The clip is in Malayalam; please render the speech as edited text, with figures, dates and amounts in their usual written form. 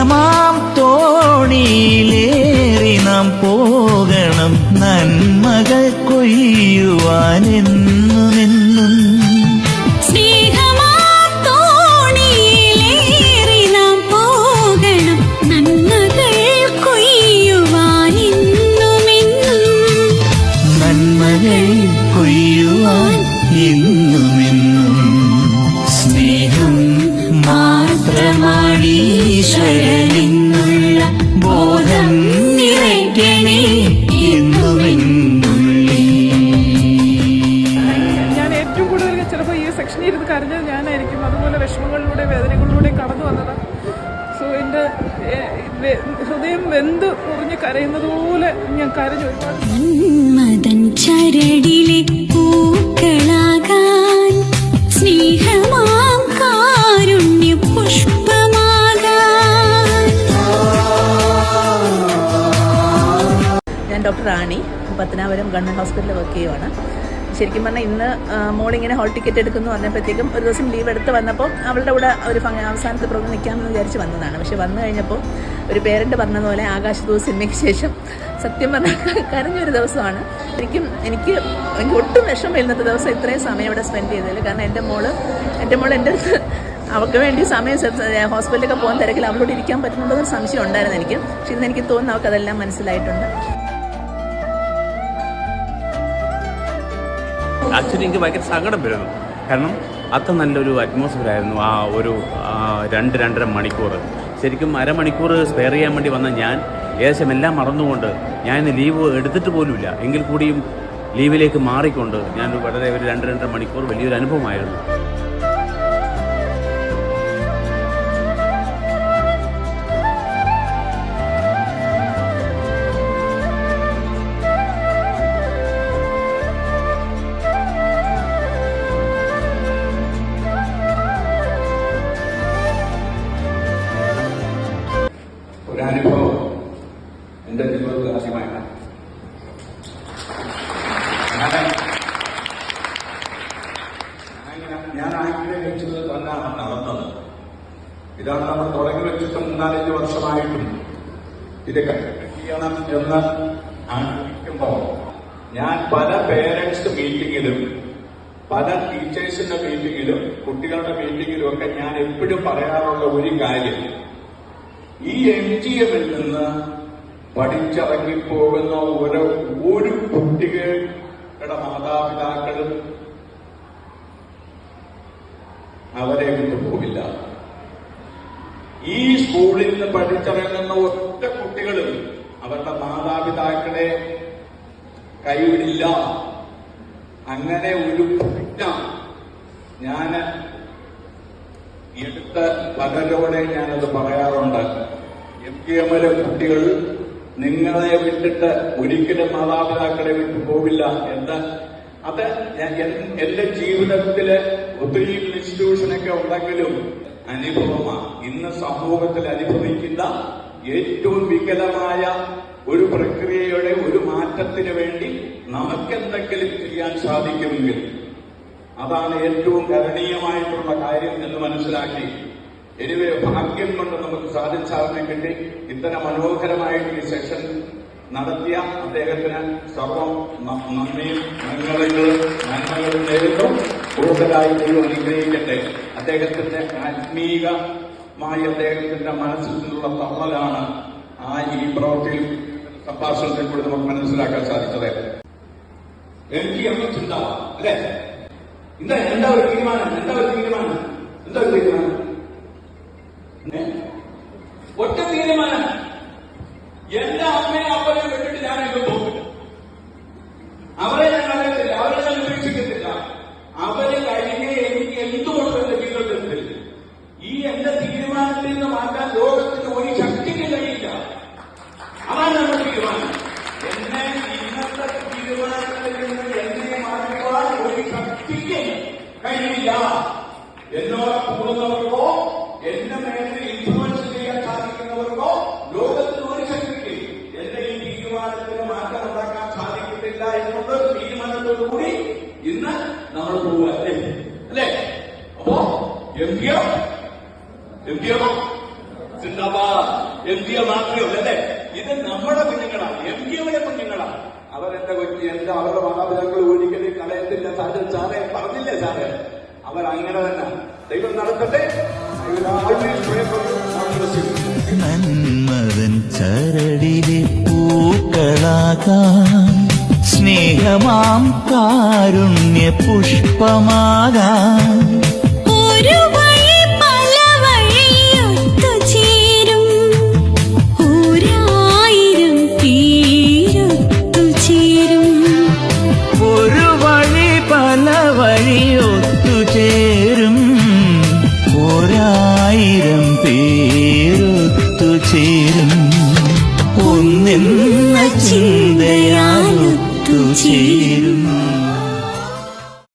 സ്നേഹമാം തോണിയിലേറി നാം പോകണം നന്മകൾ കൊയ്യുവാനെന്നുമെന്നും. സ്നേഹമാം തോണിയിലേറി നാം പോകണം നന്മകൾ കൊയ്യുവാനെന്നുമെന്നും. നന്മകൾ കൊയ്യുവാൻ എന്നുമെന്നും. സ്നേഹം മാത്രമാണീശ്വരനെന്നുള്ള ബോധം നിറയ്ക്കണേ എന്നുമെന്നുള്ളി. ഞാൻ ഏറ്റവും കൂടുതൽ ചിലപ്പോൾ ഈ സെക്ഷനിൽ ഇരുന്ന് കരഞ്ഞത് ഞാനായിരിക്കും. അതുപോലെ വിഷമങ്ങളിലൂടെ വേദനകളിലൂടെ കടന്നു വന്നതാണ്. സോ എൻ്റെ ഹൃദയം വെന്ത് മുറിഞ്ഞ് കരയുന്നത് പോലെ ഞാൻ കരഞ്ഞു ഒരുപാട്. മദൻ ചരടിലെ പൂക്കളാകാൻ സ്നേഹമാം കാരുണ്യ പുഷ്പമാകാൻ. ഞാൻ ഡോക്ടർ റാണി, പത്തനാപുരം ഗവൺമെൻറ് ഹോസ്പിറ്റലിൽ വർക്ക് ചെയ്യുവാണ്. ശരിക്കും പറഞ്ഞാൽ ഇന്ന് മോളിങ്ങനെ ഹോൾ ടിക്കറ്റ് എടുക്കുന്നു പറഞ്ഞപ്പോഴത്തേക്കും ഒരു ദിവസം ലീവ് എടുത്ത് വന്നപ്പോൾ അവളുടെ കൂടെ ഒരു അവസാനത്തെ പ്രോഗ്രാം നിൽക്കാമെന്ന് വിചാരിച്ച് വന്നതാണ്. പക്ഷേ വന്നു കഴിഞ്ഞപ്പോൾ ഒരു പേരൻ്റ് പറഞ്ഞതുപോലെ ആകാശദൂത് സിനിമയ്ക്ക് ശേഷം സത്യം പറഞ്ഞാൽ കരഞ്ഞൊരു ദിവസമാണ്. എനിക്ക് ഒട്ടും വിഷമം ഇന്നത്തെ ദിവസം ഇത്രയും സമയം ഇവിടെ സ്പെൻഡ് ചെയ്തതിൽ. കാരണം എൻ്റെ മോൾ എൻ്റെ അടുത്ത് അവൾക്ക് വേണ്ടി സമയം ഹോസ്പിറ്റലിലൊക്കെ പോകാൻ തിരക്കിൽ അവളോട് ഇരിക്കാൻ പറ്റുന്നുണ്ടോയെന്നൊരു സംശയം ഉണ്ടായിരുന്നു എനിക്ക്. പക്ഷെ ഇന്ന് എനിക്ക് തോന്നുന്നു അവൾക്കതെല്ലാം മനസ്സിലായിട്ടുണ്ട്. ആക്ച്വലി എനിക്ക് ഭയങ്കര സങ്കടം വരുന്നു. കാരണം അത്ര നല്ലൊരു അറ്റ്മോസ്ഫിയർ ആയിരുന്നു ആ ഒരു 2-2.5 മണിക്കൂർ. ശരിക്കും അരമണിക്കൂർ സ്പെയർ ചെയ്യാൻ വേണ്ടി വന്ന ഞാൻ ഏകദേശം എല്ലാം മറന്നുകൊണ്ട് ഞാൻ ഇന്ന് ലീവ് എടുത്തിട്ട് പോലുമില്ല. എങ്കിൽ കൂടിയും ലീവിലേക്ക് മാറിക്കൊണ്ട് ഞാൻ വളരെ ഒരു 2-2.5 മണിക്കൂർ വലിയൊരു അനുഭവമായിരുന്നു. ഒരനുഭവം എൻ്റെ ജീവിതത്തിൽ ആദ്യമായിട്ടാണ്. ഞാൻ ആഗ്രഹിച്ചത് തന്നെയാണ് നടന്നത്. ഇതാണ് നമ്മൾ തുടങ്ങി വെച്ചിട്ട് 3-4 വർഷമായിട്ടും ഇത് ചെയ്യണം എന്ന് ആഗ്രഹിക്കുമ്പോൾ ഞാൻ പല പേരൻസ് മീറ്റിങ്ങിലും പല ടീച്ചേഴ്സിന്റെ മീറ്റിങ്ങിലും കുട്ടികളുടെ മീറ്റിങ്ങിലും ഒക്കെ ഞാൻ എപ്പോഴും പറയാറുള്ള ഒരു കാര്യം, ഈ MGMൽ നിന്ന് പഠിച്ചിറങ്ങിപ്പോകുന്ന ഒരു കുട്ടികളുടെ മാതാപിതാക്കളും അവരെ വിട്ടുപോകില്ല. ഈ സ്കൂളിൽ നിന്ന് പഠിച്ചിറങ്ങുന്ന ഒറ്റ കുട്ടികളും അവരുടെ മാതാപിതാക്കളെ കൈവിടില്ല. അങ്ങനെ ഒരു പ്രതിജ്ഞ ഞാൻ എടുത്ത് പലരോടെ ഞാനത് പറയാറുണ്ട്. MGMലെ കുട്ടികൾ നിങ്ങളെ വിട്ടിട്ട് ഒരിക്കലും മാതാപിതാക്കളെ വിട്ടു പോവില്ല എന്ന്. അത് എന്റെ ജീവിതത്തില് ഒത്തിരി ഇൻസ്റ്റിറ്റ്യൂഷനൊക്കെ ഉണ്ടെങ്കിലും അനുഭവമാണ്. ഇന്ന് സമൂഹത്തിൽ അനുഭവിക്കുന്ന ഏറ്റവും വികലമായ ഒരു പ്രക്രിയയുടെ ഒരു മാറ്റത്തിന് വേണ്ടി നമുക്കെന്തെങ്കിലും ചെയ്യാൻ സാധിക്കുമെങ്കിൽ അതാണ് ഏറ്റവും കരണീയമായിട്ടുള്ള കാര്യം എന്ന് മനസ്സിലാക്കി എനിവേ ഭാഗ്യം കൊണ്ട് നമുക്ക് സാധിച്ചാറിനെ കിട്ടി. ഇത്തരം മനോഹരമായിട്ട് ഈ സെഷൻ നടത്തിയ അദ്ദേഹത്തിന് സർവം നന്ദിയും നന്മകളും നേരിടുന്നു. കൂടുതലായി ദൈവം അനുഗ്രഹിക്കട്ടെ. അദ്ദേഹത്തിന്റെ ആത്മീയമായി അദ്ദേഹത്തിന്റെ മനസ്സിൽ നിന്നുള്ള തള്ളലാണ് ഈ പ്രവൃത്തിയിൽ സംഭാഷണത്തിൽ കൂടി നമുക്ക് മനസ്സിലാക്കാൻ സാധിച്ചത്. എനിക്ക് എന്ന ചിന്ത അല്ലെ എന്താ ഒരു തീരുമാനം ഒറ്റ തീരുമാനം, എന്റെ അമ്മയെ അപ്പനെ വിട്ടിട്ട് ഞാൻ ഇങ്ങ് പോകില്ല. അവരെ ഞാൻ അറിയത്തില്ല, അവരെ ഞാൻ ഉപേക്ഷിക്കത്തില്ല. അവരെ കഴിഞ്ഞേ എനിക്ക് എന്തുകൊണ്ടും എന്റെ ജീവിതത്തിൽ ഈ എന്റെ തീരുമാനത്തിൽ നിന്ന് മാറ്റാൻ ലോകത്തിന് ഒരു ശക്തിക്ക് കഴിയില്ല. അതാണ് നമ്മുടെ തീരുമാനം. എന്നെ ഇന്നത്തെ തീരുമാനത്തിൽ നിന്ന് എന്നെ മാറ്റുവാൻ ഒരു ശക്തിക്ക് കഴിയില്ല. എന്നോട് കൂടുന്നവർക്കോ എന്റെ മേലിൽ ഇൻഫ്ലുവൻസ് ചെയ്യാൻ സാധിക്കുന്നവർക്കോ ലോകത്തിന് ഒരു ശക്തിക്ക് എന്റെ ഈ തീരുമാനത്തിന് മാറ്റം ഉണ്ടാക്കാൻ സാധിക്കത്തില്ല എന്നുള്ള തീരുമാനത്തോടുകൂടി ഇന്ന് നമ്മൾ പോവുക അല്ലേ? അപ്പോ MGM MG മാത്രമേ ഉള്ളൂ അല്ലേ? ഇത് നമ്മുടെ കുഞ്ഞുങ്ങളാണ്, MGയുടെ കുഞ്ഞുങ്ങളാണ്. അവരുടെ അവരുടെ മാതാപിതാക്കൾ ഒരിക്കലും കളയത്തില്ല. സാറേ പറഞ്ഞില്ലേ സാറേ, അവർ അങ്ങനെ തന്നെ. ദൈവം നടക്കട്ടെ. നന്മതൻ ചരടിലെ പൂക്കളാകാം, സ്നേഹമാം കാരുണ്യ പുഷ്പമാകാം. ഒരു വഴി പല വഴിയൊത്തുചേരും, ഒരായിരം പേരൊത്തുചേരും. ഒരു വഴി പല വഴിയൊത്തുചേരും, ഒരായിരം പേരൊത്തുചേരും. ഒന്നെന്ന ചിന്തയാലൊത്തുചേരും.